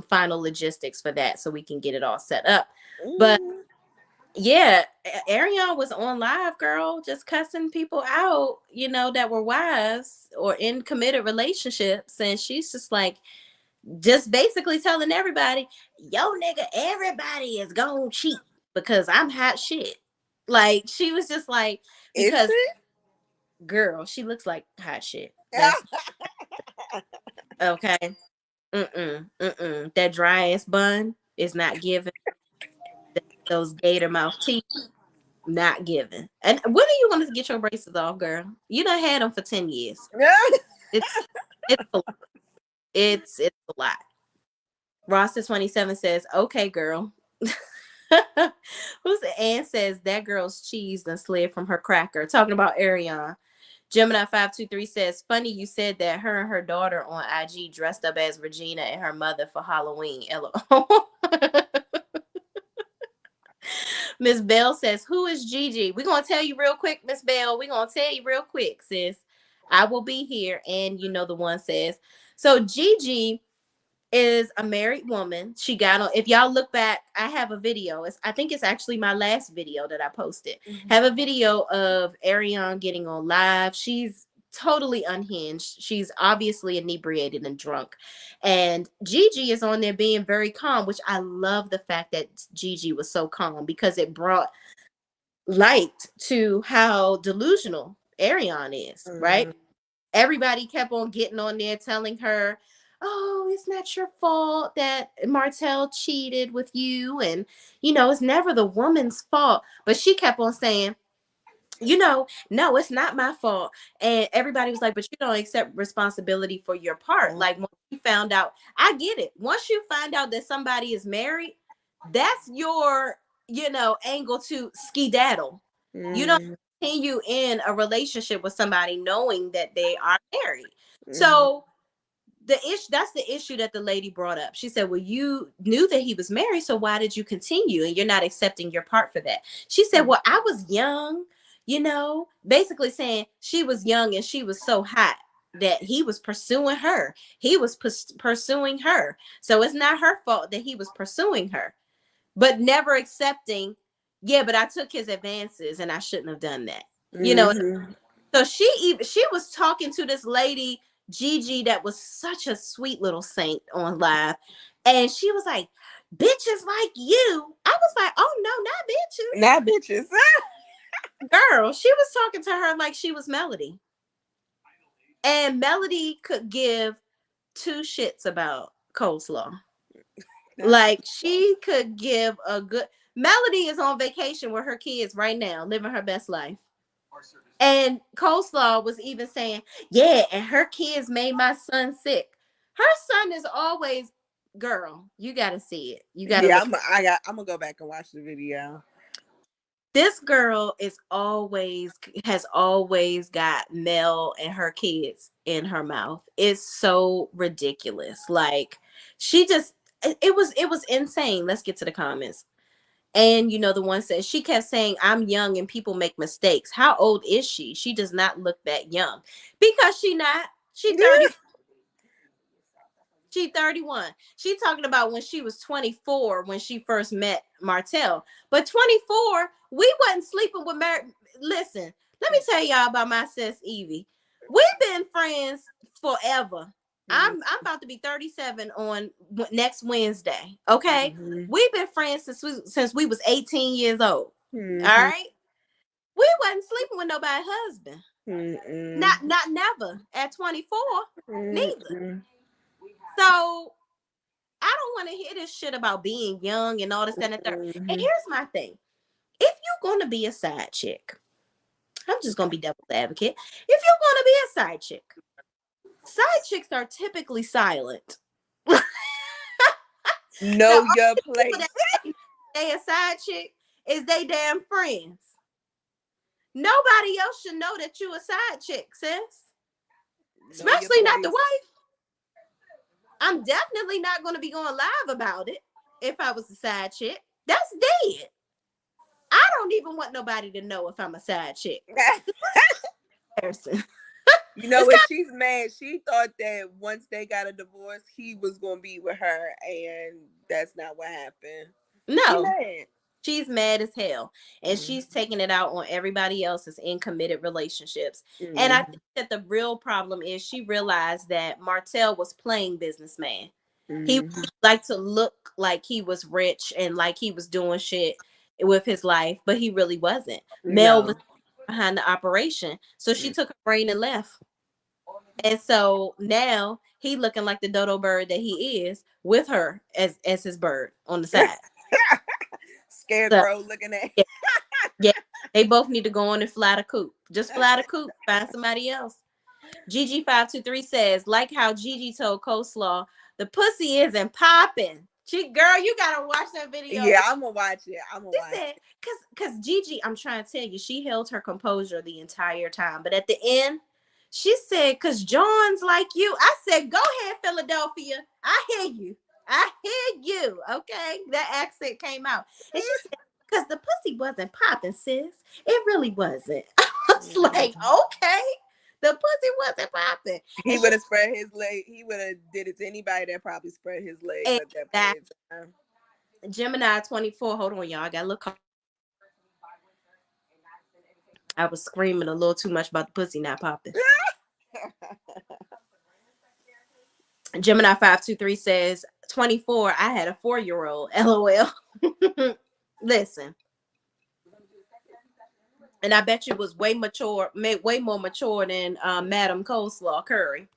final logistics for that so we can get it all set up. But Mm. yeah, Ariane was on live, girl, just cussing people out, that were wives or in committed relationships. And she's just like, just basically telling everybody, yo, nigga, everybody is gonna cheat because I'm hot shit. Like, she was just like, Is because, she? girl, she looks like hot shit. That's okay. Mm-mm. That dry ass bun is not giving. Those gator mouth teeth. Not given. And when are you going to get your braces off, girl? You done had them for 10 years. It's it's a, it's a lot. Ross 27 says, "Okay, girl." Who's Ann says that girl's cheese done slid from her cracker. Talking about Ariane. Gemini 523 says, "Funny you said that. Her and her daughter on IG dressed up as Regina and her mother for Halloween." LOL. Miss Bell says, "Who is Gigi?" We're gonna tell you real quick, Miss Bell. We're gonna tell you real quick, sis. I will be here, and the one says. So Gigi is a married woman. She got on. If y'all look back, I have a video. I think it's actually my last video that I posted. Have a video of Ariane getting on live. She's totally unhinged. She's obviously inebriated and drunk. And Gigi is on there being very calm, which I love the fact that Gigi was so calm because it brought light to how delusional Ariane is, right? Mm. Everybody kept on getting on there telling her, "Oh, it's not your fault that Martell cheated with you. And, it's never the woman's fault." But she kept on saying, "No, it's not my fault." And everybody was like, "But you don't accept responsibility for your part." Like, once you found out, I get it. Once you find out that somebody is married, that's your, angle to skedaddle. You don't Mm. continue in a relationship with somebody knowing that they are married. Mhm. So that's the issue that the lady brought up. She said, "Well, you knew that he was married, so why did you continue? And you're not accepting your part for that." She said, "Well, I was young, basically saying she was young and she was so hot that he was pursuing her. He was pursuing her. So it's not her fault that he was pursuing her, but never accepting Yeah, but I took his advances and I shouldn't have done that. You know, Mm-hmm. so she was talking to this lady, Gigi, that was such a sweet little saint on live. And she was like, bitches like you. I was like, oh no, not bitches. Not bitches. Girl, she was talking to her like she was Melody. And Melody could give two shits about coleslaw. That's Like she could give a good Melody is on vacation with her kids right now, living her best life. And Coleslaw was even saying, yeah, and her kids made my son sick. Her son is always, girl, you gotta see it. You gotta yeah. look. I'm gonna go back and watch the video. This girl is always has always got Mel and her kids in her mouth. It's so ridiculous. Like she just it was insane. Let's get to the comments. And the one says she kept saying, I'm young and people make mistakes. How old is she? She does not look that young. Because she not. She 30. She 31. She talking about when she was 24 when she first met Martell. But 24, we wasn't sleeping with Listen, let me tell y'all about my sis Evie. We've been friends forever. I'm about to be 37 on next Wednesday. Okay, we've been friends since we was 18 years old. Mm-hmm. All right, we wasn't sleeping with nobody's husband. Mm-mm. Not never at 24. Neither. Mm-mm. So I don't want to hear this shit about being young and all this and that. Mm-hmm. And here's my thing: if you're going to be a side chick, I'm just going to be devil's advocate. If you're going to be a side chicks are typically silent. Know your place. They a side chick is they damn friends. Nobody else should know that you a side chick, sis. Especially not the wife. I'm definitely not going to be going live about it if I was a side chick. That's dead. I don't even want nobody to know if I'm a side chick. Person. You know what? She's mad. She thought that once they got a divorce, he was going to be with her, and that's not what happened. No. She's mad as hell. And she's taking it out on everybody else's in committed relationships. And I think that the real problem is she realized that Martell was playing businessman. He liked to look like he was rich and like he was doing shit with his life, but he really wasn't. Mel was behind the operation. So she took her brain and left. And so now he looking like the dodo bird that he is with her as his bird on the side. Scarecrow looking at. Yeah, they both need to go on and fly the coop. Just fly the coop, find somebody else. Gigi523 says, like how Gigi told Coleslaw, the pussy isn't popping. Girl, you gotta watch that video. Yeah, I'm gonna watch it. Cause Gigi, I'm trying to tell you, she held her composure the entire time. But at the end, she said, cause John's like you. I said, go ahead, Philadelphia. I hear you. Okay. That accent came out. And she said, because the pussy wasn't popping, sis. It really wasn't. I was like, okay. The pussy wasn't popping. He would have spread his leg. He would have did it to anybody that probably spread his legs at that point in time. Gemini 24. Hold on, y'all. I got a little. I was screaming a little too much about the pussy not popping. Gemini 523 says 24. I had a 4-year-old. LOL. Listen. And I bet you was way more mature than Madam Coleslaw Curry.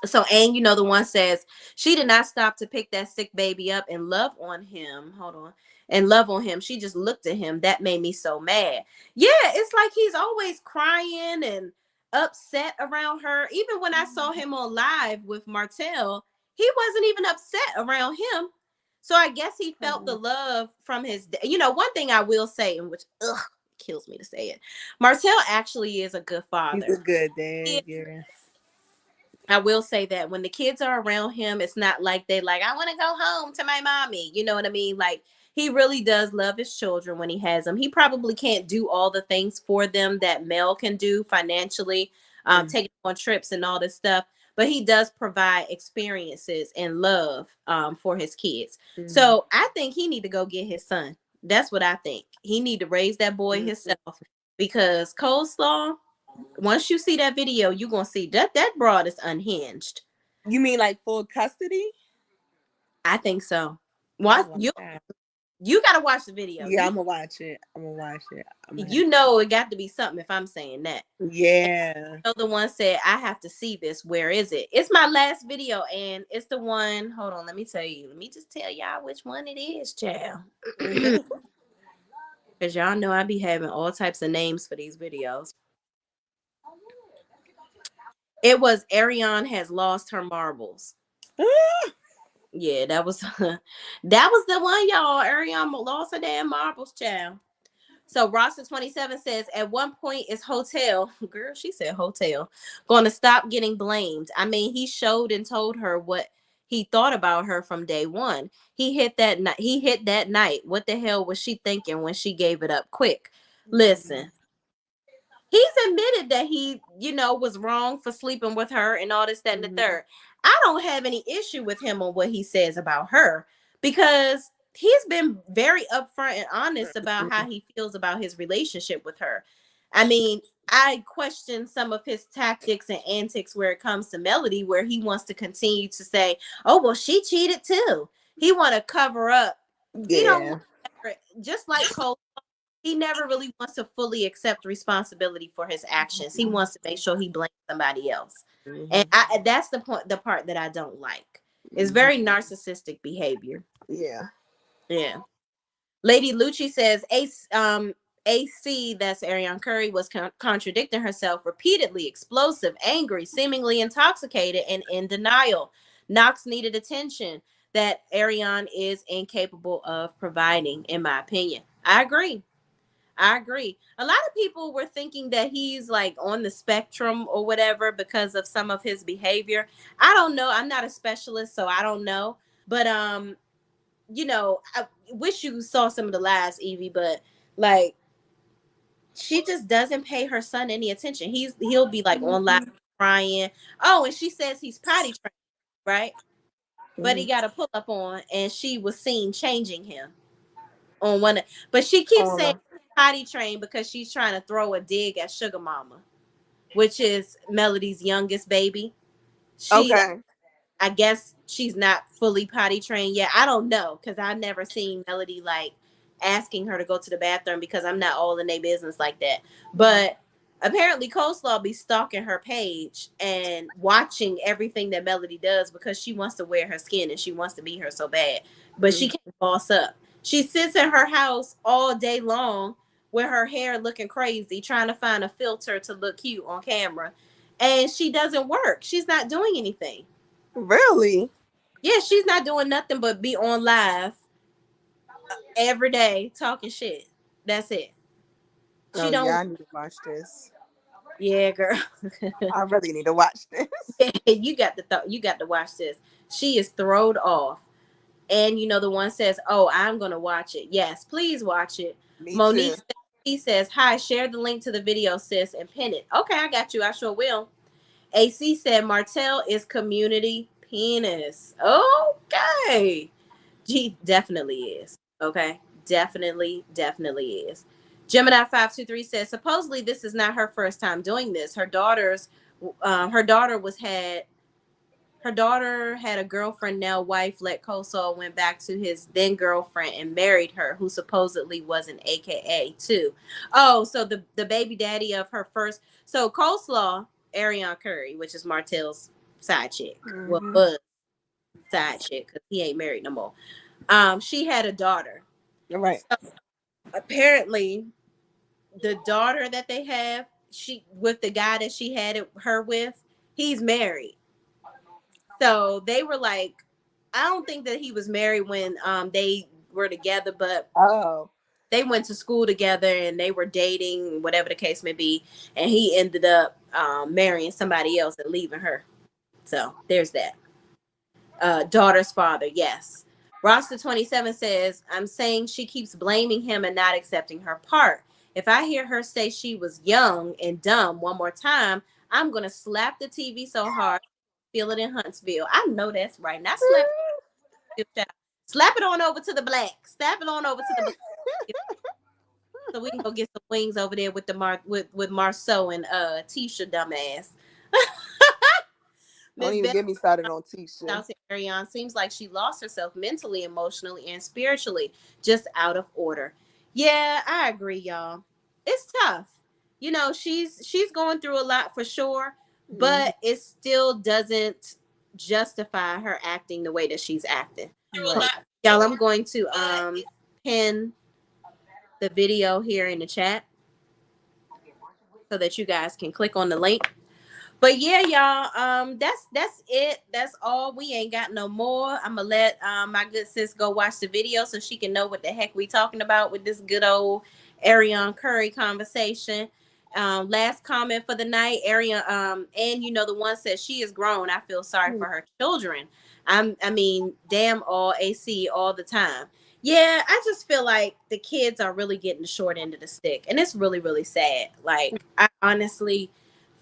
So, and the one says she did not stop to pick that sick baby up and love on him. Hold on. And love on him. She just looked at him. That made me so mad. Yeah, it's like he's always crying and upset around her. Even when I saw him on live with Martell, he wasn't even upset around him. So I guess he felt the love from his, one thing I will say, and which kills me to say it, Martell actually is a good father. He's a good dad, yeah. I will say that when the kids are around him, it's not like they like, I want to go home to my mommy. You know what I mean? Like, he really does love his children when he has them. He probably can't do all the things for them that Mel can do financially, taking on trips and all this stuff. But he does provide experiences and love for his kids. So I think he need to go get his son. That's what I think. He need to raise that boy himself, because coleslaw, once you see that video, you're gonna see that broad is unhinged. You mean like full custody? I think so. Yeah, I What want you that. you gotta watch the video. Yeah, I'm gonna watch it. I'm gonna watch it. I'm gonna have. You know it got to be something if I'm saying that. Yeah. The one said, I have to see this. Where is it? It's my last video, and it's the one. Hold on, let me tell you. Let me just tell y'all which one it is, child. Mhm. Because y'all know I be having all types of names for these videos. It was Ariane has lost her marbles. Yeah, that was that was the one, y'all. Ariane lost her damn marbles, child. So Roster 27 says, at one point is hotel. Girl, she said hotel. Going to stop getting blamed. I mean, he showed and told her what he thought about her from day one. He hit that night. He hit that night. What the hell was she thinking when she gave it up quick? Listen, he's admitted that he, was wrong for sleeping with her and all this, that, and the Mhm. third. I don't have any issue with him on what he says about her, because he's been very upfront and honest about how he feels about his relationship with her. I mean, I question some of his tactics and antics where it comes to Melody, where he wants to continue to say, "Oh, well, she cheated too." He want to cover up. He don't Yeah. want just like Cole. He never really wants to fully accept responsibility for his actions. He wants to make sure he blames somebody else. And Mhm. that's the part that I don't like. It's Mhm. very narcissistic behavior. Yeah. Yeah. Lady Lucci says AC, that's Ariane Curry, was contradicting herself repeatedly, explosive, angry, seemingly intoxicated, and in denial. Knox needed attention that Ariane is incapable of providing, in my opinion. I agree. I agree. A lot of people were thinking that he's like on the spectrum or whatever because of some of his behavior. I don't know. I'm not a specialist, so I don't know. But I wish you saw some of the lives, Evie, but like she just doesn't pay her son any attention. He'll be like on live crying. Oh, and she says he's potty trained, right? But he Mhm. got a pull up on, and she was seen changing him on one. But she keeps Oh saying no. potty trained because she's trying to throw a dig at Sugar Mama, which is Melody's youngest baby. She, Okay. I guess she's not fully potty trained yet. I don't know, because I've never seen Melody like asking her to go to the bathroom, because I'm not all in their business like that. But apparently Coleslaw be stalking her page and watching everything that Melody does, because she wants to wear her skin and she wants to be her so bad. But she Mhm. can't boss up. She sits in her house all day long with her hair looking crazy, trying to find a filter to look cute on camera. And she doesn't work. She's not doing anything. Really? Yeah, she's not doing nothing but be on live every day talking shit. That's it. She Oh don't. yeah, I need to watch this. Yeah, girl. I really need to watch this. You got to watch this. She is throwed off. And the one says, "Oh, I'm gonna watch it." Yes, please watch it. Me too. Monique, he says, "Hi, share the link to the video, sis, and pin it." Okay, I got you. I sure will. AC said, "Martell is community penis." Okay. He definitely is. Okay. Definitely is. Gemini 523 says, supposedly this is not her first time doing this. Her daughter was had her daughter had a girlfriend, now wife, let Coleslaw, went back to his then girlfriend and married her, who supposedly was an AKA too. Oh, so the baby daddy of her first, so Coleslaw, Ariane Curry, which is Martell's side chick, well, Mhm. was side chick, because he ain't married no more. She had a daughter. All right. So apparently the daughter that they have, she with the guy that she had her with, he's married. So they were like, I don't think that he was married when they were together, but Oh. they went to school together and they were dating, whatever the case may be, and he ended up marrying somebody else and leaving her. So there's that. Daughter's father, yes. Roster 27 says, I'm saying she keeps blaming him and not accepting her part. If I hear her say she was young and dumb one more time, I'm going to slap the TV so hard, feel it in Huntsville. I know that's right. Not slap it, slap it on over to the black. Slap it on over to the black. So we can go get some wings over there with with Marceau and Tisha dumbass. Don't Miss even Bell get me started on Tisha. out to Ariane seems like she lost herself mentally, emotionally, and spiritually, just out of order. Yeah, I agree, y'all. It's tough. You know, she's going through a lot for sure, Mm-hmm. but it still doesn't justify her acting the way that she's acting. Right. Y'all, I'm going to pin the video here in the chat so that you guys can click on the link. But yeah, y'all, that's it. That's all. We ain't got no more. I'm gonna let my good sis go watch the video so she can know what the heck we talking about with this good old Ariane Curry conversation. Last comment for the night, Ariane, and you know the one says she is grown. I feel sorry for her children. I mean, damn all AC all the time. Yeah, I just feel like the kids are really getting the short end of the stick, and it's really, really sad. Like, I honestly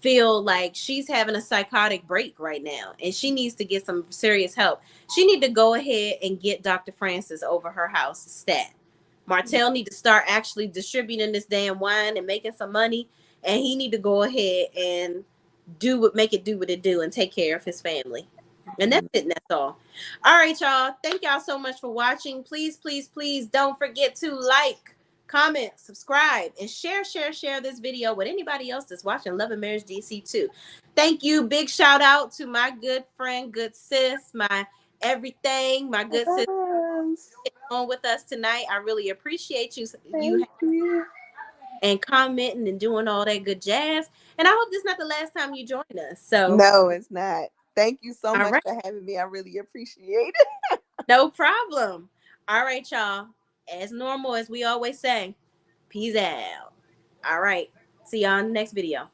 feel like she's having a psychotic break right now and she needs to get some serious help. She need to go ahead and get Dr. Francis over her house stat. Martell need to start actually distributing this damn wine and making some money, and he need to go ahead and make it do what it do and take care of his family. And that's it, and that's all right, y'all, thank y'all so much for watching. Please, please, please don't forget to like, comment, subscribe, and share this video with anybody else that's watching Love and Marriage DC too. Thank you. Big shout out to my good friend, good sis, my everything, my good sis on with us tonight. I really appreciate you Thank you. and commenting and doing all that good jazz. And I hope this is not the last time you join us. So, No, it's not. Thank you so all much right, for having me. I really appreciate it. no problem. All right, y'all. As normal, as we always say, peace out. All right. See y'all in the next video.